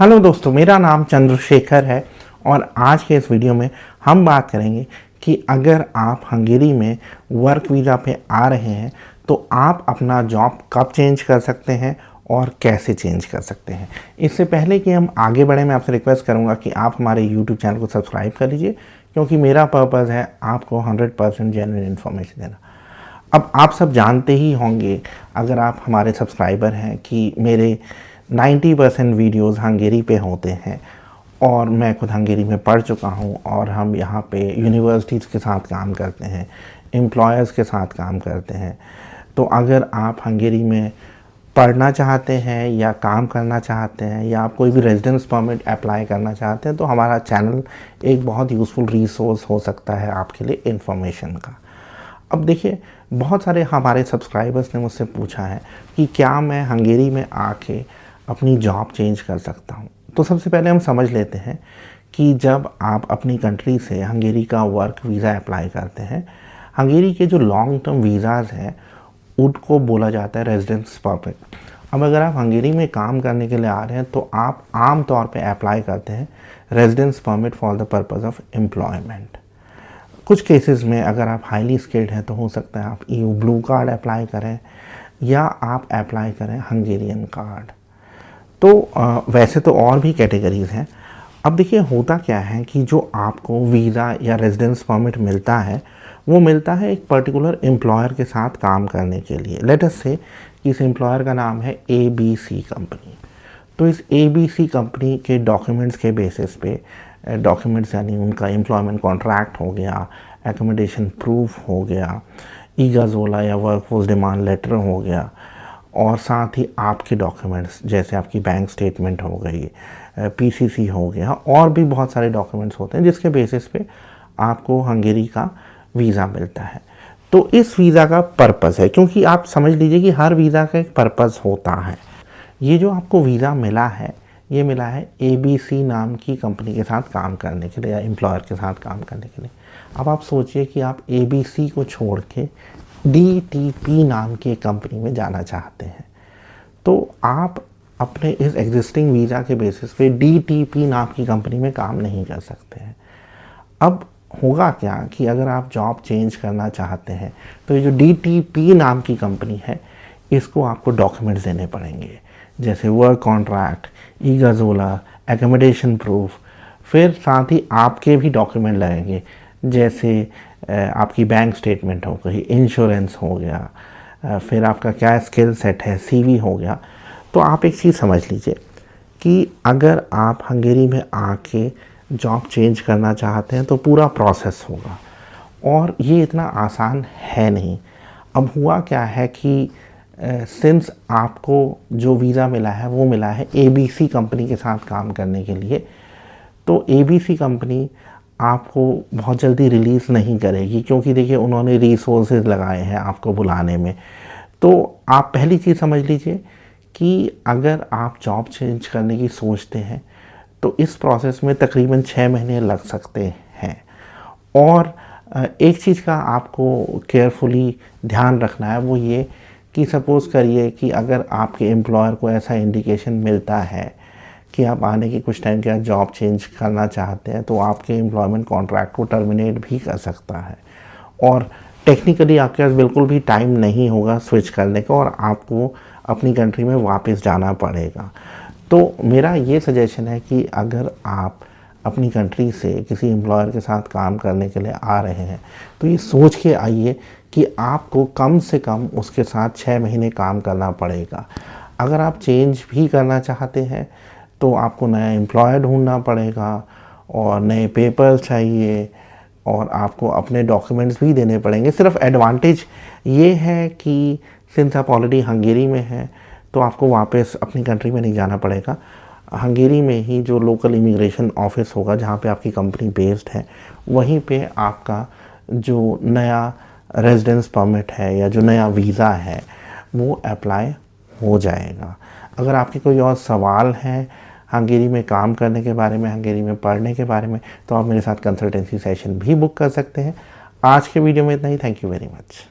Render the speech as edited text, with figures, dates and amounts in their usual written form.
Hello दोस्तों, मेरा नाम चंद्रशेखर है और आज के इस वीडियो में हम बात करेंगे कि अगर आप हंगेरी में वर्क वीज़ा पे आ रहे हैं तो आप अपना जॉब कब चेंज कर सकते हैं और कैसे चेंज कर सकते हैं। इससे पहले कि हम आगे बढ़ें, मैं आपसे रिक्वेस्ट करूंगा कि आप हमारे यूट्यूब चैनल को सब्सक्राइब कर लीजिए, क्योंकि मेरा पर्पज़ है आपको 100% जेन्युइन इन्फॉर्मेशन देना। अब आप सब जानते ही होंगे, अगर आप हमारे सब्सक्राइबर हैं, कि मेरे 90% वीडियोज़ हंगेरी पे होते हैं और मैं खुद हंगेरी में पढ़ चुका हूँ और हम यहाँ पे यूनिवर्सिटीज़ के साथ काम करते हैं, एम्प्लॉयर्स के साथ काम करते हैं। तो अगर आप हंगेरी में पढ़ना चाहते हैं या काम करना चाहते हैं या आप कोई भी रेजिडेंस परमिट अप्लाई करना चाहते हैं तो हमारा चैनल एक बहुत यूज़फुल रिसोर्स हो सकता है आपके लिए इन्फॉर्मेशन का। अब देखिए, बहुत सारे हमारे सब्सक्राइबर्स ने मुझसे पूछा है कि क्या मैं हंगेरी में आके अपनी जॉब चेंज कर सकता हूँ। तो सबसे पहले हम समझ लेते हैं कि जब आप अपनी कंट्री से हंगेरी का वर्क वीज़ा अप्लाई करते हैं, हंगेरी के जो लॉन्ग टर्म वीज़ाज़ हैं उनको बोला जाता है रेजिडेंस परमिट। अब अगर आप हंगेरी में काम करने के लिए आ रहे हैं तो आप आम तौर पे अप्लाई करते हैं residence permit for the purpose of employment. कुछ केसेस में अगर आप हाईली स्किल्ड हैं तो हो सकता है आप EU ब्लू कार्ड अप्लाई करें या आप अप्लाई करें हंगेरियन कार्ड। तो वैसे तो और भी कैटेगरीज़ हैं। अब देखिए, होता क्या है कि जो आपको वीज़ा या रेजिडेंस परमिट मिलता है वो मिलता है एक पर्टिकुलर एम्प्लॉयर के साथ काम करने के लिए। लेट अस से कि इस एम्प्लॉयर का नाम है ABC कंपनी। तो इस ABC कंपनी के डॉक्यूमेंट्स के बेसिस पे, डॉक्यूमेंट्स यानी उनका एम्प्लॉयमेंट कॉन्ट्रैक्ट हो गया, एकोमोडेशन प्रूफ हो गया, ईगाज़ोला या वर्कफोर्स डिमांड लेटर हो गया, और साथ ही आपके डॉक्यूमेंट्स जैसे आपकी बैंक स्टेटमेंट हो गई, PCC हो गया, और भी बहुत सारे डॉक्यूमेंट्स होते हैं जिसके बेसिस पे आपको हंगेरी का वीज़ा मिलता है। तो इस वीज़ा का पर्पज़ है, क्योंकि आप समझ लीजिए कि हर वीज़ा का एक पर्पज़ होता है। ये जो आपको वीज़ा मिला है, ये मिला है ABC नाम की कंपनी के साथ काम करने के लिए या एम्प्लॉयर के साथ काम करने के लिए। अब आप सोचिए कि आप ABC को छोड़ के DTP नाम की एक कंपनी में जाना चाहते हैं, तो आप अपने इस एग्जिस्टिंग वीज़ा के बेसिस पे DTP नाम की कंपनी में काम नहीं कर सकते हैं। अब होगा क्या कि अगर आप जॉब चेंज करना चाहते हैं तो ये जो DTP नाम की कंपनी है, इसको आपको डॉक्यूमेंट्स देने पड़ेंगे, जैसे वर्क कॉन्ट्रैक्ट, ईगाज़ोला, एकोमोडेशन प्रूफ। फिर साथ ही आपके भी डॉक्यूमेंट लगेंगे, जैसे आपकी बैंक स्टेटमेंट हो गई, इंश्योरेंस हो गया, फिर आपका क्या स्किल सेट है, CV हो गया। तो आप एक चीज़ समझ लीजिए कि अगर आप हंगेरी में आके जॉब चेंज करना चाहते हैं तो पूरा प्रोसेस होगा, और ये इतना आसान है नहीं। अब हुआ क्या है कि सिंस आपको जो वीज़ा मिला है वो मिला है ABC कंपनी के साथ काम करने के लिए, तो ABC कंपनी आपको बहुत जल्दी रिलीज़ नहीं करेगी, क्योंकि देखिए उन्होंने रिसोर्सेज लगाए हैं आपको बुलाने में। तो आप पहली चीज़ समझ लीजिए कि अगर आप जॉब चेंज करने की सोचते हैं तो इस प्रोसेस में तकरीबन 6 महीने लग सकते हैं। और एक चीज़ का आपको केयरफुली ध्यान रखना है, वो ये कि सपोज़ करिए कि अगर आपके एम्प्लॉयर को ऐसा इंडिकेशन मिलता है कि आप आने के कुछ टाइम के बाद जॉब चेंज करना चाहते हैं, तो आपके एम्प्लॉयमेंट कॉन्ट्रैक्ट को टर्मिनेट भी कर सकता है, और टेक्निकली आपके पास बिल्कुल भी टाइम नहीं होगा स्विच करने का और आपको अपनी कंट्री में वापस जाना पड़ेगा। तो मेरा ये सजेशन है कि अगर आप अपनी कंट्री से किसी एम्प्लॉयर के साथ काम करने के लिए आ रहे हैं तो ये सोच के आइए कि आपको कम से कम उसके साथ 6 महीने काम करना पड़ेगा। अगर आप चेंज भी करना चाहते हैं तो आपको नया एम्प्लॉयर ढूंढना पड़ेगा और नए पेपर्स चाहिए, और आपको अपने डॉक्यूमेंट्स भी देने पड़ेंगे। सिर्फ एडवांटेज ये है कि सिंस आप ऑलरेडी हंगेरी में हैं तो आपको वापस अपनी कंट्री में नहीं जाना पड़ेगा। हंगेरी में ही जो लोकल इमिग्रेशन ऑफिस होगा जहाँ पे आपकी कंपनी बेस्ड है, वहीं पे आपका जो नया रेजिडेंस परमिट है या जो नया वीज़ा है वो अप्लाई हो जाएगा। अगर आपके कोई और सवाल हैं हंगेरी में काम करने के बारे में, हंगेरी में पढ़ने के बारे में, तो आप मेरे साथ कंसल्टेंसी सेशन भी बुक कर सकते हैं। आज के वीडियो में इतना ही। Thank you very much.